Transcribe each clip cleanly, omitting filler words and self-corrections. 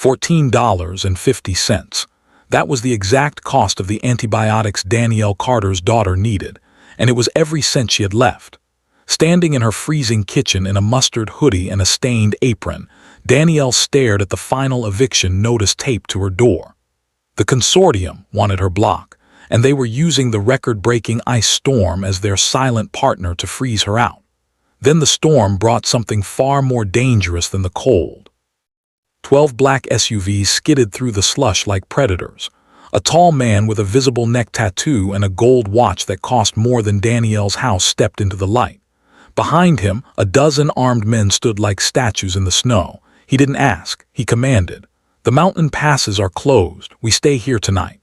$14.50. That was the exact cost of the antibiotics Danielle Carter's daughter needed, and it was every cent she had left. Standing in her freezing kitchen in a mustard hoodie and a stained apron, Danielle stared at the final eviction notice taped to her door. The consortium wanted her block, and they were using the record-breaking ice storm as their silent partner to freeze her out. Then the storm brought something far more dangerous than the cold. 12 black SUVs skidded through the slush like predators. A tall man with a visible neck tattoo and a gold watch that cost more than Danielle's house stepped into the light. Behind him, a dozen armed men stood like statues in the snow. He didn't ask, he commanded. "The mountain passes are closed. We stay here tonight."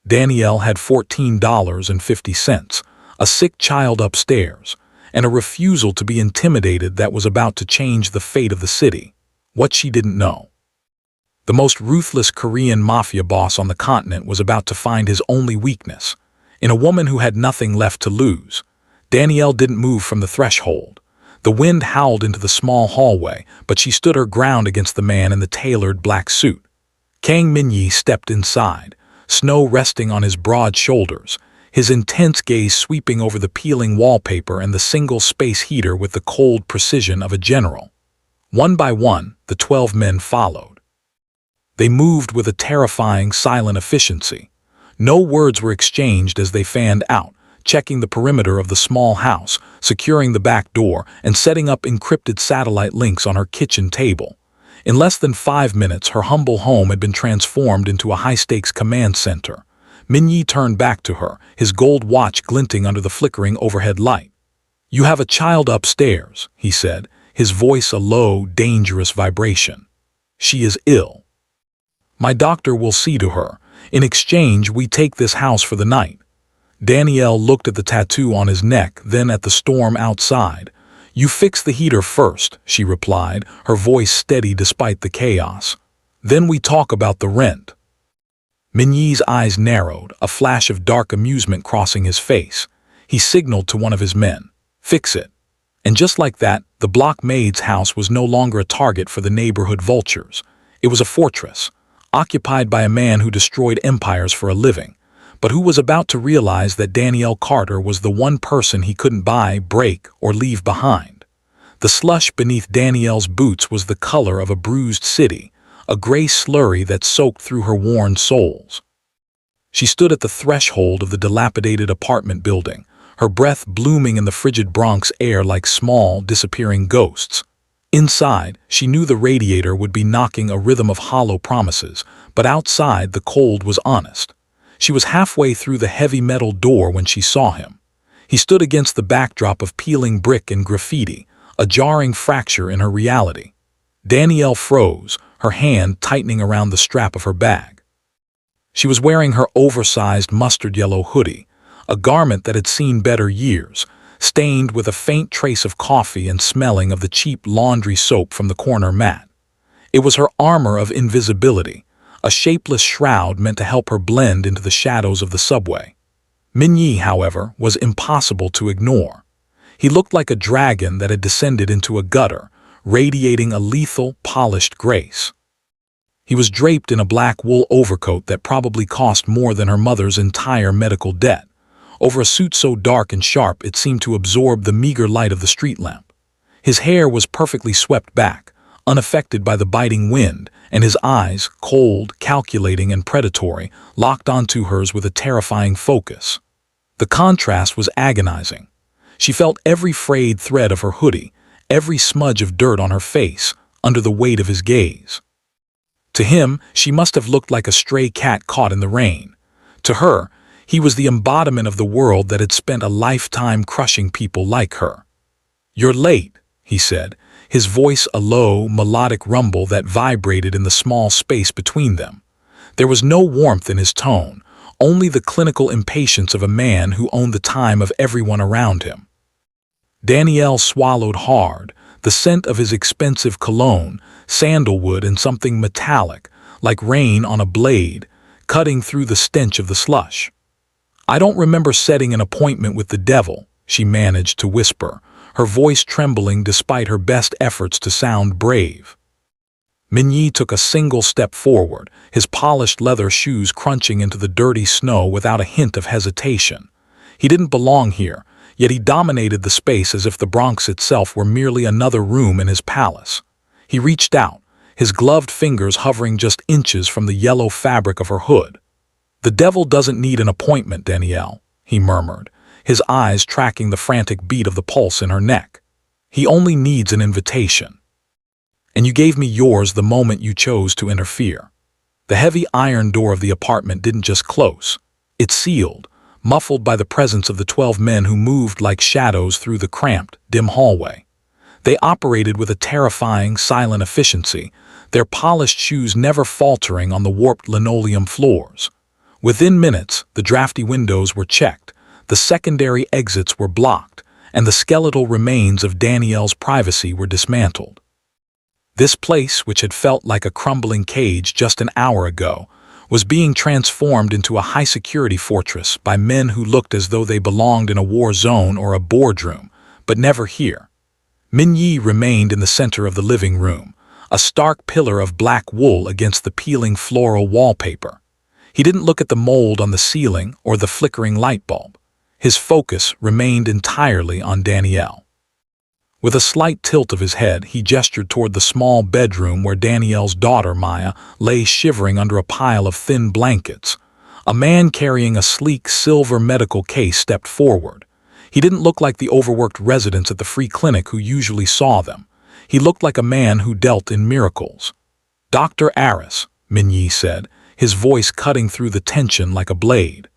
Danielle had $14.50, a sick child upstairs, and a refusal to be intimidated that was about to change the fate of the city. What she didn't know. The most ruthless Korean mafia boss on the continent was about to find his only weakness in a woman who had nothing left to lose. Danielle didn't move from the threshold. The wind howled into the small hallway, but she stood her ground against the man in the tailored black suit. Kang Min-yi stepped inside, snow resting on his broad shoulders, his intense gaze sweeping over the peeling wallpaper and the single space heater with the cold precision of a general. One by one, the 12 men followed. They moved with a terrifying, silent efficiency. No words were exchanged as they fanned out, checking the perimeter of the small house, securing the back door, and setting up encrypted satellite links on her kitchen table. In less than 5 minutes, her humble home had been transformed into a high-stakes command center. Min-yi turned back to her, his gold watch glinting under the flickering overhead light. "You have a child upstairs," he said, his voice a low, dangerous vibration. "She is ill. My doctor will see to her. In exchange, we take this house for the night." Danielle looked at the tattoo on his neck, then at the storm outside. "You fix the heater first," she replied, her voice steady despite the chaos. "Then we talk about the rent." Min-yi's eyes narrowed, a flash of dark amusement crossing his face. He signaled to one of his men, "Fix it." And just like that, the blockmaid's house was no longer a target for the neighborhood vultures. It was a fortress, occupied by a man who destroyed empires for a living, but who was about to realize that Danielle Carter was the one person he couldn't buy, break, or leave behind. The slush beneath Danielle's boots was the color of a bruised city, a gray slurry that soaked through her worn soles. She stood at the threshold of the dilapidated apartment building, her breath blooming in the frigid Bronx air like small, disappearing ghosts. Inside, she knew the radiator would be knocking a rhythm of hollow promises, but outside the cold was honest. She was halfway through the heavy metal door when she saw him. He stood against the backdrop of peeling brick and graffiti, a jarring fracture in her reality. Danielle froze, her hand tightening around the strap of her bag. She was wearing her oversized mustard-yellow hoodie, a garment that had seen better years, stained with a faint trace of coffee and smelling of the cheap laundry soap from the corner mat. It was her armor of invisibility, a shapeless shroud meant to help her blend into the shadows of the subway. Min-yi, however, was impossible to ignore. He looked like a dragon that had descended into a gutter, radiating a lethal, polished grace. He was draped in a black wool overcoat that probably cost more than her mother's entire medical debt, over a suit so dark and sharp it seemed to absorb the meager light of the street lamp. His hair was perfectly swept back, unaffected by the biting wind, and his eyes, cold, calculating, and predatory, locked onto hers with a terrifying focus. The contrast was agonizing. She felt every frayed thread of her hoodie, every smudge of dirt on her face, under the weight of his gaze. To him, she must have looked like a stray cat caught in the rain. To her, he was the embodiment of the world that had spent a lifetime crushing people like her. "You're late," he said, his voice a low, melodic rumble that vibrated in the small space between them. There was no warmth in his tone, only the clinical impatience of a man who owned the time of everyone around him. Danielle swallowed hard, the scent of his expensive cologne, sandalwood and something metallic, like rain on a blade, cutting through the stench of the slush. "I don't remember setting an appointment with the devil," she managed to whisper, her voice trembling despite her best efforts to sound brave. Minyi took a single step forward, his polished leather shoes crunching into the dirty snow without a hint of hesitation. He didn't belong here, yet he dominated the space as if the Bronx itself were merely another room in his palace. He reached out, his gloved fingers hovering just inches from the yellow fabric of her hood. "The devil doesn't need an appointment, Danielle," he murmured, his eyes tracking the frantic beat of the pulse in her neck. "He only needs an invitation. And you gave me yours the moment you chose to interfere." The heavy iron door of the apartment didn't just close. It sealed, muffled by the presence of the 12 men who moved like shadows through the cramped, dim hallway. They operated with a terrifying, silent efficiency, their polished shoes never faltering on the warped linoleum floors. Within minutes, the drafty windows were checked, the secondary exits were blocked, and the skeletal remains of Danielle's privacy were dismantled. This place, which had felt like a crumbling cage just an hour ago, was being transformed into a high-security fortress by men who looked as though they belonged in a war zone or a boardroom, but never here. Minyi remained in the center of the living room, a stark pillar of black wool against the peeling floral wallpaper. He didn't look at the mold on the ceiling or the flickering light bulb. His focus remained entirely on Danielle. With a slight tilt of his head, he gestured toward the small bedroom where Danielle's daughter, Maya, lay shivering under a pile of thin blankets. A man carrying a sleek silver medical case stepped forward. He didn't look like the overworked residents at the free clinic who usually saw them. He looked like a man who dealt in miracles. "Dr. Aris," Minyi said, his voice cutting through the tension like a blade.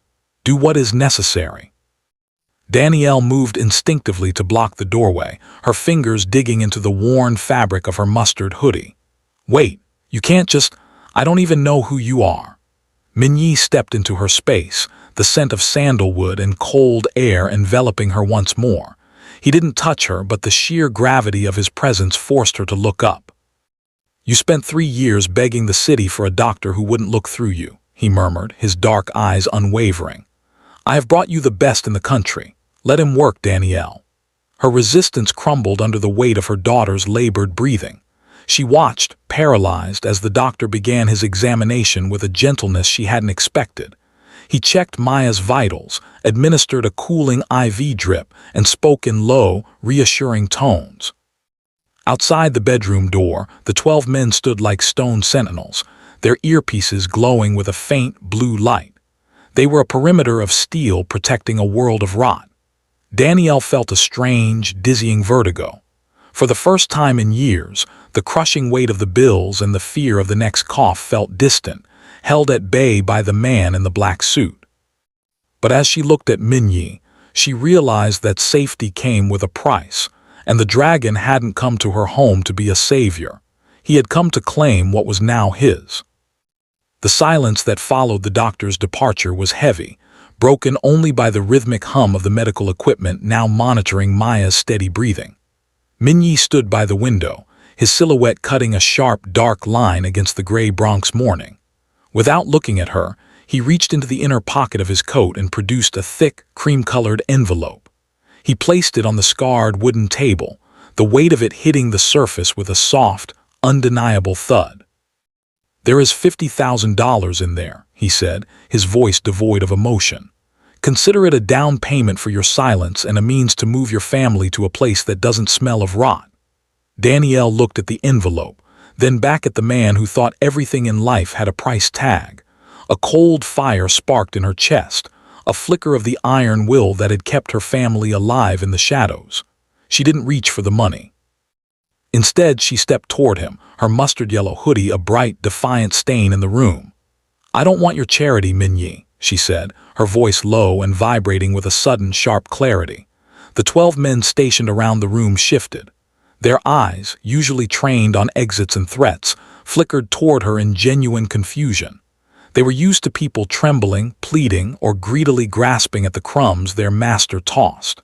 "Do what is necessary." Danielle moved instinctively to block the doorway, her fingers digging into the worn fabric of her mustard hoodie. "Wait, you can't just... I don't even know who you are." Minyi stepped into her space, the scent of sandalwood and cold air enveloping her once more. He didn't touch her, but the sheer gravity of his presence forced her to look up. "You spent 3 years begging the city for a doctor who wouldn't look through you," he murmured, his dark eyes unwavering. "I have brought you the best in the country. Let him work, Danielle." Her resistance crumbled under the weight of her daughter's labored breathing. She watched, paralyzed, as the doctor began his examination with a gentleness she hadn't expected. He checked Maya's vitals, administered a cooling IV drip, and spoke in low, reassuring tones. Outside the bedroom door, the 12 men stood like stone sentinels, their earpieces glowing with a faint blue light. They were a perimeter of steel protecting a world of rot. Danielle felt a strange, dizzying vertigo. For the first time in years, the crushing weight of the bills and the fear of the next cough felt distant, held at bay by the man in the black suit. But as she looked at Minyi, she realized that safety came with a price, and the dragon hadn't come to her home to be a savior. He had come to claim what was now his. The silence that followed the doctor's departure was heavy, broken only by the rhythmic hum of the medical equipment now monitoring Maya's steady breathing. Minyi stood by the window, his silhouette cutting a sharp, dark line against the gray Bronx morning. Without looking at her, he reached into the inner pocket of his coat and produced a thick, cream-colored envelope. He placed it on the scarred wooden table, the weight of it hitting the surface with a soft, undeniable thud. "There is $50,000 in there," he said, his voice devoid of emotion. "Consider it a down payment for your silence and a means to move your family to a place that doesn't smell of rot." Danielle looked at the envelope, then back at the man who thought everything in life had a price tag. A cold fire sparked in her chest, a flicker of the iron will that had kept her family alive in the shadows. She didn't reach for the money. Instead, she stepped toward him, her mustard-yellow hoodie a bright, defiant stain in the room. "I don't want your charity, Minyi," she said, her voice low and vibrating with a sudden, sharp clarity. The 12 men stationed around the room shifted. Their eyes, usually trained on exits and threats, flickered toward her in genuine confusion. They were used to people trembling, pleading, or greedily grasping at the crumbs their master tossed.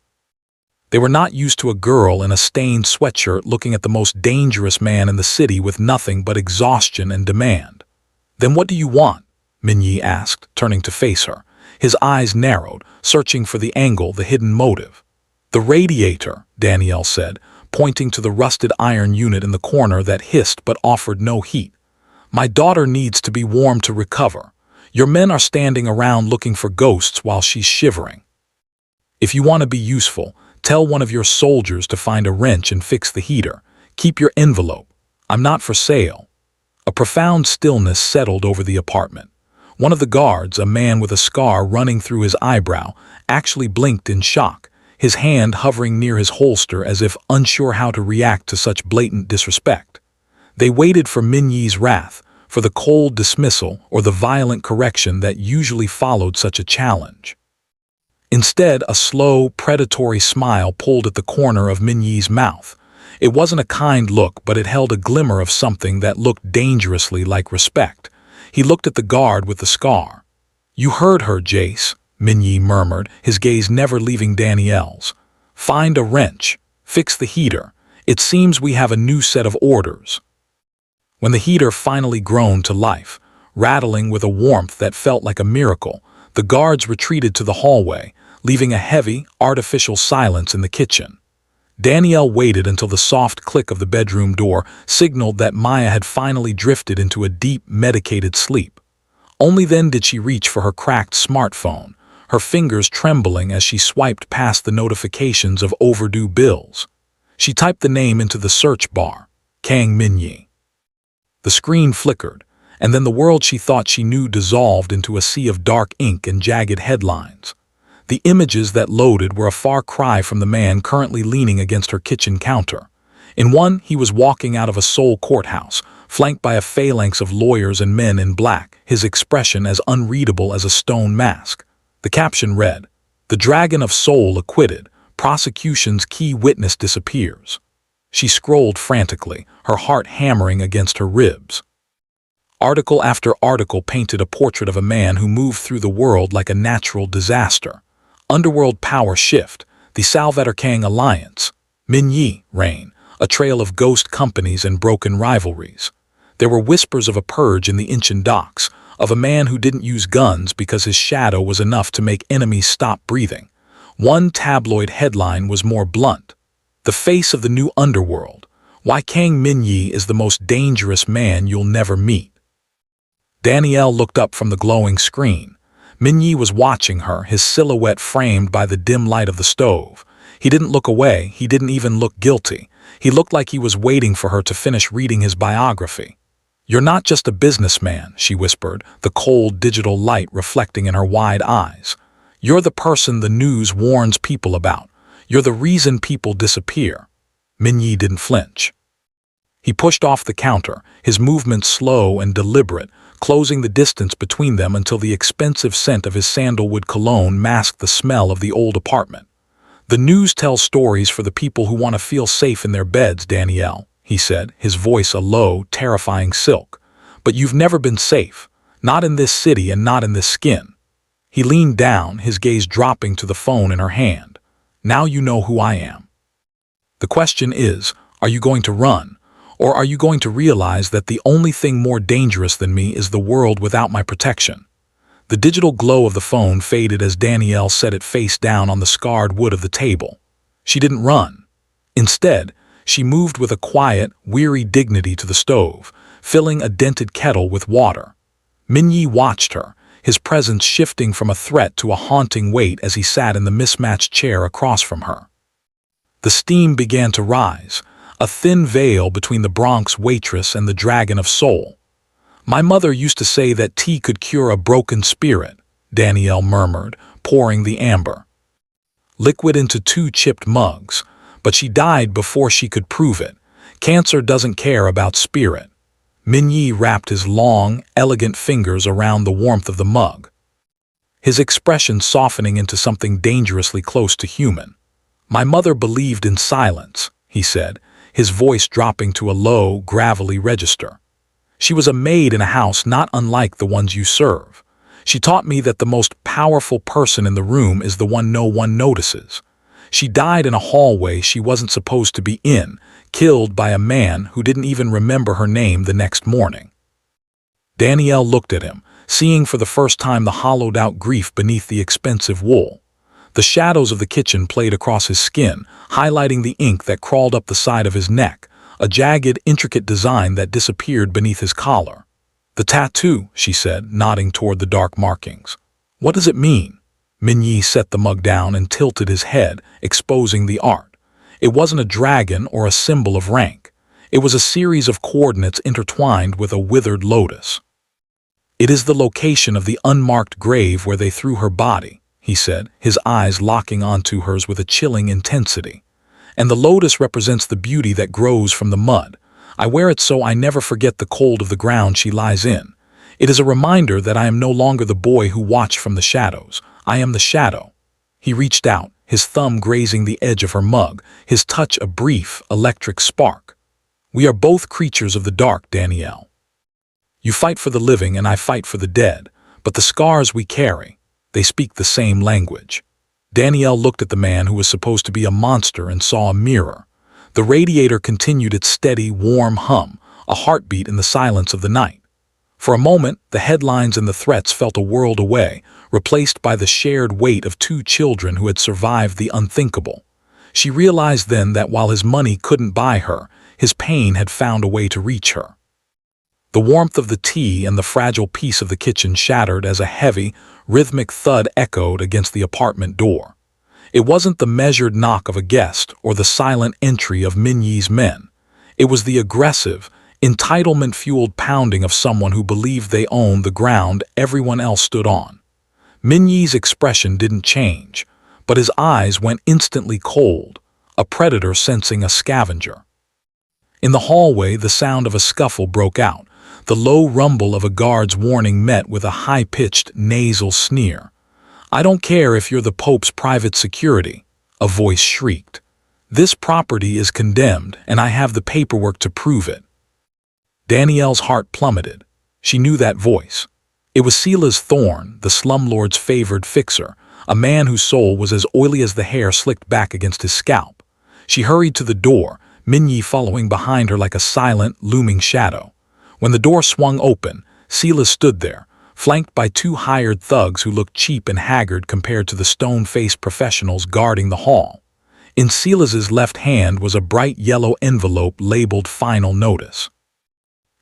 They were not used to a girl in a stained sweatshirt looking at the most dangerous man in the city with nothing but exhaustion and demand. "Then what do you want?" Minyi asked, turning to face her. His eyes narrowed, searching for the angle, the hidden motive. "The radiator," Danielle said, pointing to the rusted iron unit in the corner that hissed but offered no heat. "My daughter needs to be warm to recover. Your men are standing around looking for ghosts while she's shivering. If you want to be useful, tell one of your soldiers to find a wrench and fix the heater. Keep your envelope. I'm not for sale." A profound stillness settled over the apartment. One of the guards, a man with a scar running through his eyebrow, actually blinked in shock, his hand hovering near his holster as if unsure how to react to such blatant disrespect. They waited for Minyi's wrath, for the cold dismissal or the violent correction that usually followed such a challenge. Instead, a slow, predatory smile pulled at the corner of Minyi's mouth. It wasn't a kind look, but it held a glimmer of something that looked dangerously like respect. He looked at the guard with the scar. "You heard her, Jace," Minyi murmured, his gaze never leaving Danielle's. "Find a wrench. Fix the heater. It seems we have a new set of orders." When the heater finally groaned to life, rattling with a warmth that felt like a miracle, the guards retreated to the hallway, leaving a heavy, artificial silence in the kitchen. Danielle waited until the soft click of the bedroom door signaled that Maya had finally drifted into a deep, medicated sleep. Only then did she reach for her cracked smartphone, her fingers trembling as she swiped past the notifications of overdue bills. She typed the name into the search bar, Kang Minyi. The screen flickered, and then the world she thought she knew dissolved into a sea of dark ink and jagged headlines. The images that loaded were a far cry from the man currently leaning against her kitchen counter. In one, he was walking out of a Seoul courthouse, flanked by a phalanx of lawyers and men in black, his expression as unreadable as a stone mask. The caption read, "The Dragon of Seoul acquitted. Prosecution's key witness disappears." She scrolled frantically, her heart hammering against her ribs. Article after article painted a portrait of a man who moved through the world like a natural disaster. Underworld power shift, the Salvatore Kang alliance, Minyi reign, a trail of ghost companies and broken rivalries. There were whispers of a purge in the Incheon docks, of a man who didn't use guns because his shadow was enough to make enemies stop breathing. One tabloid headline was more blunt. "The face of the new underworld. Why Kang Minyi is the most dangerous man you'll never meet." Danielle looked up from the glowing screen. Minyi was watching her, his silhouette framed by the dim light of the stove. He didn't look away, he didn't even look guilty. He looked like he was waiting for her to finish reading his biography. "You're not just a businessman," she whispered, the cold digital light reflecting in her wide eyes. "You're the person the news warns people about. You're the reason people disappear." Minyi didn't flinch. He pushed off the counter, his movements slow and deliberate, closing the distance between them until the expensive scent of his sandalwood cologne masked the smell of the old apartment. "The news tells stories for the people who want to feel safe in their beds, Danielle," he said, his voice a low, terrifying silk. "But you've never been safe. Not in this city and not in this skin." He leaned down, his gaze dropping to the phone in her hand. "Now you know who I am. The question is, are you going to run? Or are you going to realize that the only thing more dangerous than me is the world without my protection?" The digital glow of the phone faded as Danielle set it face down on the scarred wood of the table. She didn't run. Instead, she moved with a quiet, weary dignity to the stove, filling a dented kettle with water. Minyi watched her, his presence shifting from a threat to a haunting weight as he sat in the mismatched chair across from her. The steam began to rise, a thin veil between the Bronx waitress and the Dragon of Seoul. "My mother used to say that tea could cure a broken spirit," Danielle murmured, pouring the amber liquid into 2 chipped mugs, "but she died before she could prove it. Cancer doesn't care about spirit." Minyi wrapped his long, elegant fingers around the warmth of the mug, his expression softening into something dangerously close to human. "My mother believed in silence," he said, his voice dropping to a low, gravelly register. "She was a maid in a house not unlike the ones you serve. She taught me that the most powerful person in the room is the one no one notices. She died in a hallway she wasn't supposed to be in, killed by a man who didn't even remember her name the next morning." Danielle looked at him, seeing for the first time the hollowed-out grief beneath the expensive wool. The shadows of the kitchen played across his skin, highlighting the ink that crawled up the side of his neck, a jagged, intricate design that disappeared beneath his collar. "The tattoo," she said, nodding toward the dark markings. "What does it mean?" Minyi set the mug down and tilted his head, exposing the art. It wasn't a dragon or a symbol of rank. It was a series of coordinates intertwined with a withered lotus. "It is the location of the unmarked grave where they threw her body," he said, his eyes locking onto hers with a chilling intensity. "And the lotus represents the beauty that grows from the mud. I wear it so I never forget the cold of the ground she lies in. It is a reminder that I am no longer the boy who watched from the shadows. I am the shadow." He reached out, his thumb grazing the edge of her mug, his touch a brief, electric spark. "We are both creatures of the dark, Danielle. You fight for the living and I fight for the dead, but the scars we carry, they speak the same language." Danielle looked at the man who was supposed to be a monster and saw a mirror. The radiator continued its steady, warm hum, a heartbeat in the silence of the night. For a moment, the headlines and the threats felt a world away, replaced by the shared weight of two children who had survived the unthinkable. She realized then that while his money couldn't buy her, his pain had found a way to reach her. The warmth of the tea and the fragile peace of the kitchen shattered as a heavy, rhythmic thud echoed against the apartment door. It wasn't the measured knock of a guest or the silent entry of Minyi's men. It was the aggressive, entitlement-fueled pounding of someone who believed they owned the ground everyone else stood on. Minyi's expression didn't change, but his eyes went instantly cold, a predator sensing a scavenger. In the hallway, the sound of a scuffle broke out, the low rumble of a guard's warning met with a high-pitched, nasal sneer. "I don't care if you're the Pope's private security," a voice shrieked. "This property is condemned, and I have the paperwork to prove it." Danielle's heart plummeted. She knew that voice. It was Silas Thorne, the slumlord's favored fixer, a man whose soul was as oily as the hair slicked back against his scalp. She hurried to the door, Minyi following behind her like a silent, looming shadow. When the door swung open, Silas stood there, flanked by two hired thugs who looked cheap and haggard compared to the stone-faced professionals guarding the hall. In Silas's left hand was a bright yellow envelope labeled Final Notice.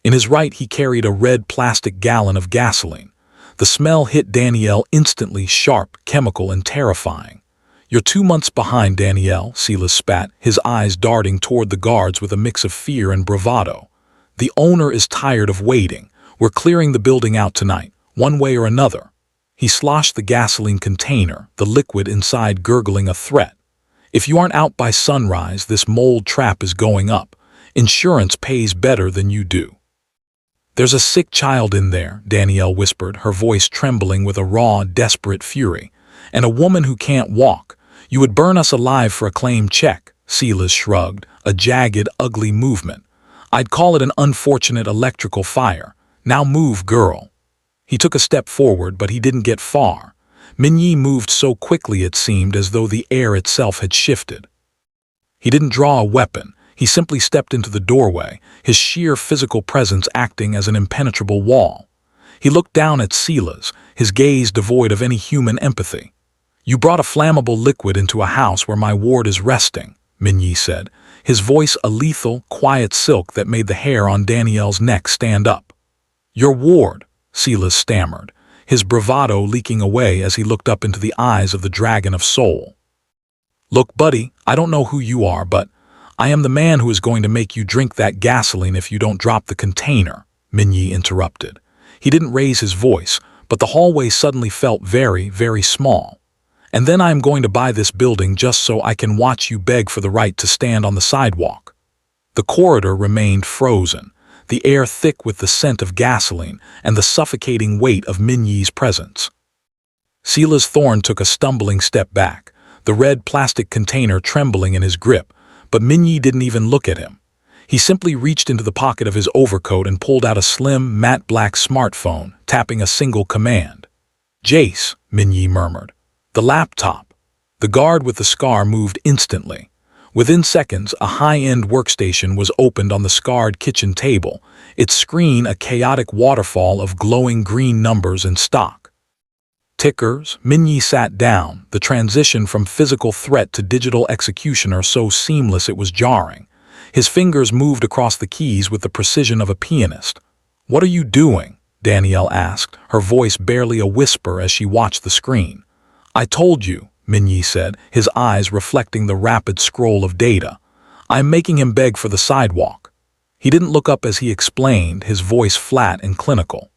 In his right he carried a red plastic gallon of gasoline. The smell hit Danielle instantly, sharp, chemical, and terrifying. "You're 2 months behind, Danielle," Silas spat, his eyes darting toward the guards with a mix of fear and bravado. "The owner is tired of waiting. We're clearing the building out tonight, one way or another." He sloshed the gasoline container, the liquid inside gurgling a threat. "If you aren't out by sunrise, this mold trap is going up. Insurance pays better than you do." "There's a sick child in there," Danielle whispered, her voice trembling with a raw, desperate fury. "And a woman who can't walk. You would burn us alive for a claim check," Silas shrugged, a jagged, ugly movement. "I'd call it an unfortunate electrical fire. Now move, girl." He took a step forward, but he didn't get far. Minyi moved so quickly it seemed as though the air itself had shifted. He didn't draw a weapon. He simply stepped into the doorway, his sheer physical presence acting as an impenetrable wall. He looked down at Silas, his gaze devoid of any human empathy. "You brought a flammable liquid into a house where my ward is resting," Minyi said, his voice a lethal, quiet silk that made the hair on Danielle's neck stand up. "Your ward," Silas stammered, his bravado leaking away as he looked up into the eyes of the dragon of soul. "Look, buddy, I don't know who you are, but I am the man who is going to make you drink that gasoline if you don't drop the container," Minyi interrupted. He didn't raise his voice, but the hallway suddenly felt very, very small. "And then I am going to buy this building just so I can watch you beg for the right to stand on the sidewalk." The corridor remained frozen, the air thick with the scent of gasoline and the suffocating weight of Minyi's presence. Silas Thorne took a stumbling step back, the red plastic container trembling in his grip, but Minyi didn't even look at him. He simply reached into the pocket of his overcoat and pulled out a slim, matte black smartphone, tapping a single command. "Jace," Minyi murmured. "The laptop." The guard with the scar moved instantly. Within seconds, a high-end workstation was opened on the scarred kitchen table, its screen a chaotic waterfall of glowing green numbers and stock. Tickers, Minyi sat down, the transition from physical threat to digital executioner so seamless it was jarring. His fingers moved across the keys with the precision of a pianist. "What are you doing?" Danielle asked, her voice barely a whisper as she watched the screen. "I told you," Minyi said, his eyes reflecting the rapid scroll of data. "I'm making him beg for the sidewalk." He didn't look up as he explained, his voice flat and clinical.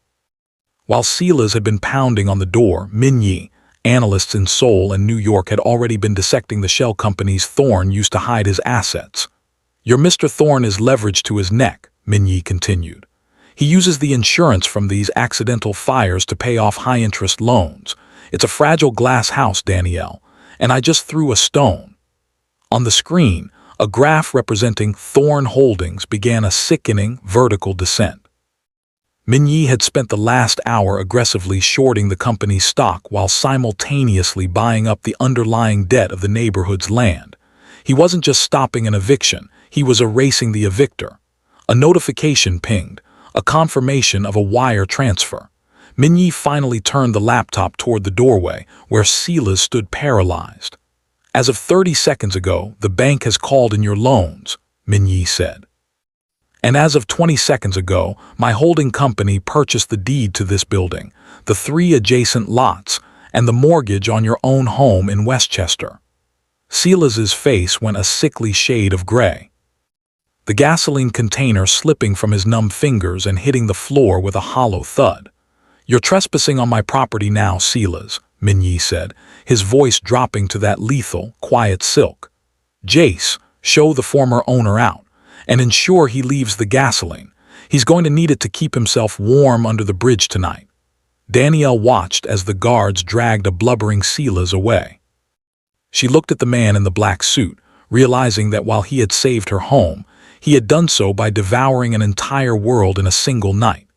While Silas had been pounding on the door, Minyi, analysts in Seoul and New York, had already been dissecting the shell companies Thorne used to hide his assets. "Your Mr. Thorne is leveraged to his neck," Minyi continued. "He uses the insurance from these accidental fires to pay off high-interest loans. It's a fragile glass house, Danielle, and I just threw a stone." On the screen, a graph representing Thorne Holdings began a sickening vertical descent. Minyi had spent the last hour aggressively shorting the company's stock while simultaneously buying up the underlying debt of the neighborhood's land. He wasn't just stopping an eviction, he was erasing the evictor. A notification pinged, a confirmation of a wire transfer. Minyi finally turned the laptop toward the doorway, where Silas stood paralyzed. "As of 30 seconds ago, the bank has called in your loans," Minyi said. "And as of 20 seconds ago, my holding company purchased the deed to this building, the 3 adjacent lots, and the mortgage on your own home in Westchester." Silas's face went a sickly shade of gray. The gasoline container slipping from his numb fingers and hitting the floor with a hollow thud. "You're trespassing on my property now, Silas," Minyi said, his voice dropping to that lethal, quiet silk. "Jace, show the former owner out, and ensure he leaves the gasoline. He's going to need it to keep himself warm under the bridge tonight." Danielle watched as the guards dragged a blubbering Silas away. She looked at the man in the black suit, realizing that while he had saved her home, he had done so by devouring an entire world in a single night.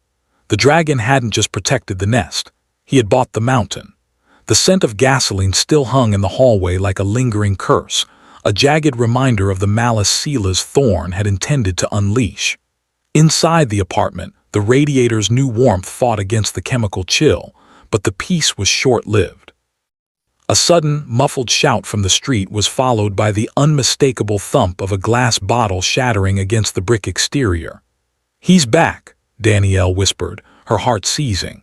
The dragon hadn't just protected the nest, he had bought the mountain. The scent of gasoline still hung in the hallway like a lingering curse, a jagged reminder of the malice Silas Thorne had intended to unleash. Inside the apartment, the radiator's new warmth fought against the chemical chill, but the peace was short-lived. A sudden, muffled shout from the street was followed by the unmistakable thump of a glass bottle shattering against the brick exterior. "He's back," Danielle whispered, her heart seizing.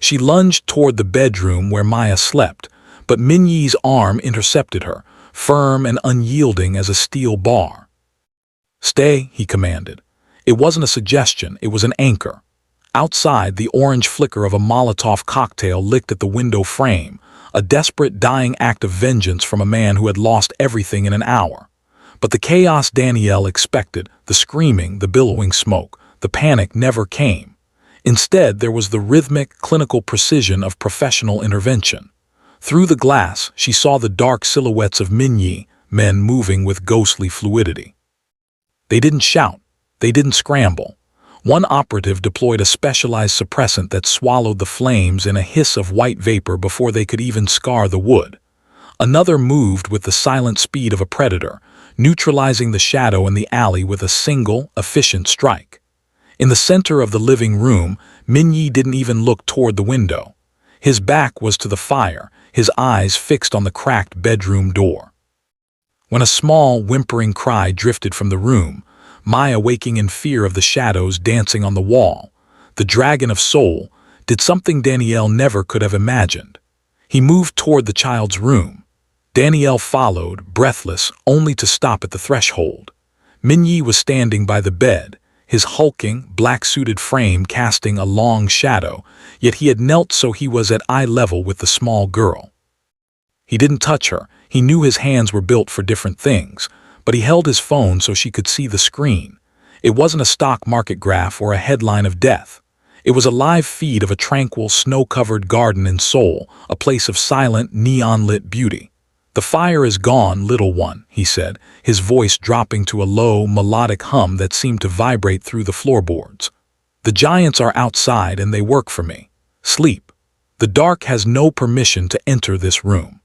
She lunged toward the bedroom where Maya slept, but Minyi's arm intercepted her, firm and unyielding as a steel bar. "Stay," he commanded. It wasn't a suggestion, it was an anchor. Outside, the orange flicker of a Molotov cocktail licked at the window frame, a desperate dying act of vengeance from a man who had lost everything in an hour. But the chaos Danielle expected, the screaming, the billowing smoke, the panic never came. Instead, there was the rhythmic, clinical precision of professional intervention. Through the glass, she saw the dark silhouettes of Minyi, men moving with ghostly fluidity. They didn't shout. They didn't scramble. One operative deployed a specialized suppressant that swallowed the flames in a hiss of white vapor before they could even scar the wood. Another moved with the silent speed of a predator, neutralizing the shadow in the alley with a single, efficient strike. In the center of the living room, Minyi didn't even look toward the window. His back was to the fire, his eyes fixed on the cracked bedroom door. When a small, whimpering cry drifted from the room, Maya, waking in fear of the shadows dancing on the wall, the dragon of soul, did something Danielle never could have imagined. He moved toward the child's room. Danielle followed, breathless, only to stop at the threshold. Minyi was standing by the bed, his hulking, black-suited frame casting a long shadow, yet he had knelt so he was at eye level with the small girl. He didn't touch her. He knew his hands were built for different things, but he held his phone so she could see the screen. It wasn't a stock market graph or a headline of death. It was a live feed of a tranquil, snow-covered garden in Seoul, a place of silent, neon-lit beauty. "The fire is gone, little one," he said, his voice dropping to a low, melodic hum that seemed to vibrate through the floorboards. "The giants are outside and they work for me. Sleep. The dark has no permission to enter this room."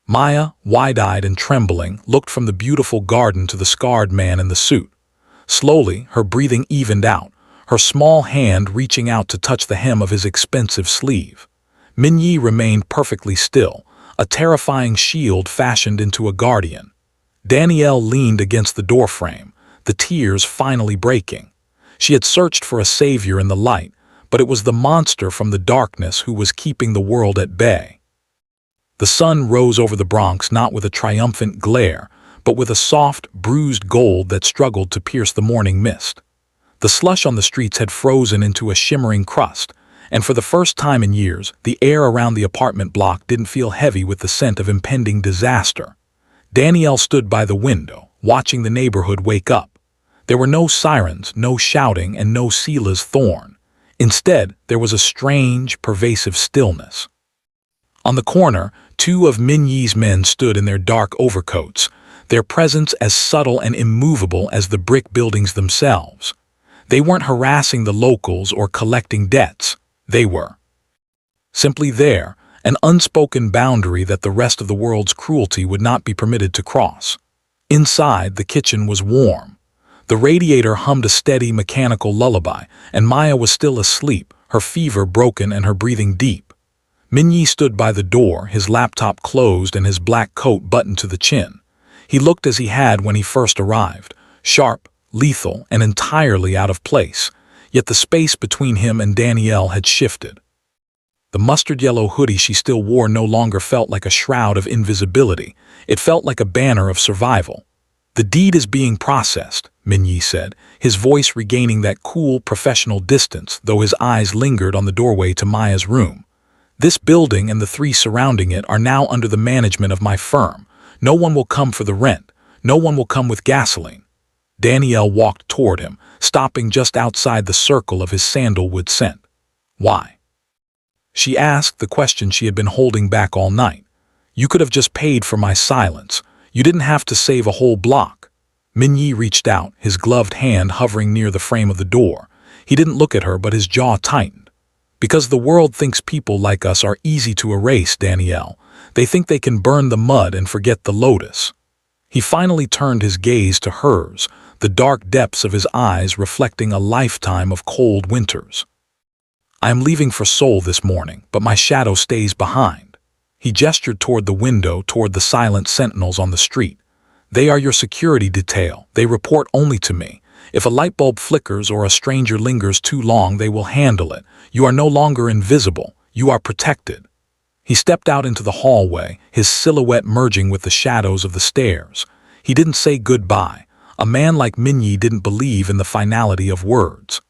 Maya, wide-eyed and trembling, looked from the beautiful garden to the scarred man in the suit. Slowly, her breathing evened out, her small hand reaching out to touch the hem of his expensive sleeve. Minyi remained perfectly still, a terrifying shield fashioned into a guardian. Danielle leaned against the doorframe, the tears finally breaking. She had searched for a savior in the light, but it was the monster from the darkness who was keeping the world at bay. The sun rose over the Bronx not with a triumphant glare, but with a soft, bruised gold that struggled to pierce the morning mist. The slush on the streets had frozen into a shimmering crust, and for the first time in years, the air around the apartment block didn't feel heavy with the scent of impending disaster. Danielle stood by the window, watching the neighborhood wake up. There were no sirens, no shouting, and no Sela's thorn. Instead, there was a strange, pervasive stillness. On the corner, two of Minyi's men stood in their dark overcoats, their presence as subtle and immovable as the brick buildings themselves. They weren't harassing the locals or collecting debts. They were simply there, an unspoken boundary that the rest of the world's cruelty would not be permitted to cross. Inside, the kitchen was warm. The radiator hummed a steady mechanical lullaby, and Maya was still asleep, her fever broken and her breathing deep. Minyi stood by the door, his laptop closed and his black coat buttoned to the chin. He looked as he had when he first arrived, sharp, lethal, and entirely out of place, yet the space between him and Danielle had shifted. The mustard-yellow hoodie she still wore no longer felt like a shroud of invisibility. It felt like a banner of survival. "The deed is being processed," Minyi said, his voice regaining that cool, professional distance, though his eyes lingered on the doorway to Maya's room. "This building and the three surrounding it are now under the management of my firm. No one will come for the rent. No one will come with gasoline." Danielle walked toward him, stopping just outside the circle of his sandalwood scent. "Why?" She asked the question she had been holding back all night. "You could have just paid for my silence. You didn't have to save a whole block." Minyi reached out, his gloved hand hovering near the frame of the door. He didn't look at her, but his jaw tightened. "Because the world thinks people like us are easy to erase, Danielle. They think they can burn the mud and forget the lotus." He finally turned his gaze to hers, the dark depths of his eyes reflecting a lifetime of cold winters. "I am leaving for Seoul this morning, but my shadow stays behind." He gestured toward the window, toward the silent sentinels on the street. "They are your security detail. They report only to me. If a light bulb flickers or a stranger lingers too long, they will handle it. You are no longer invisible. You are protected." He stepped out into the hallway, his silhouette merging with the shadows of the stairs. He didn't say goodbye. A man like Minyi didn't believe in the finality of words.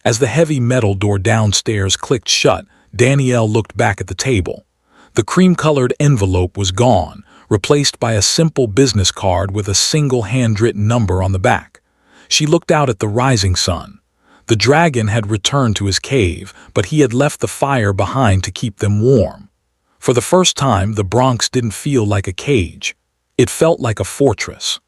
As the heavy metal door downstairs clicked shut, Danielle looked back at the table. The cream-colored envelope was gone, replaced by a simple business card with a single handwritten number on the back. She looked out at the rising sun. The dragon had returned to his cave, but he had left the fire behind to keep them warm. For the first time, the Bronx didn't feel like a cage. It felt like a fortress.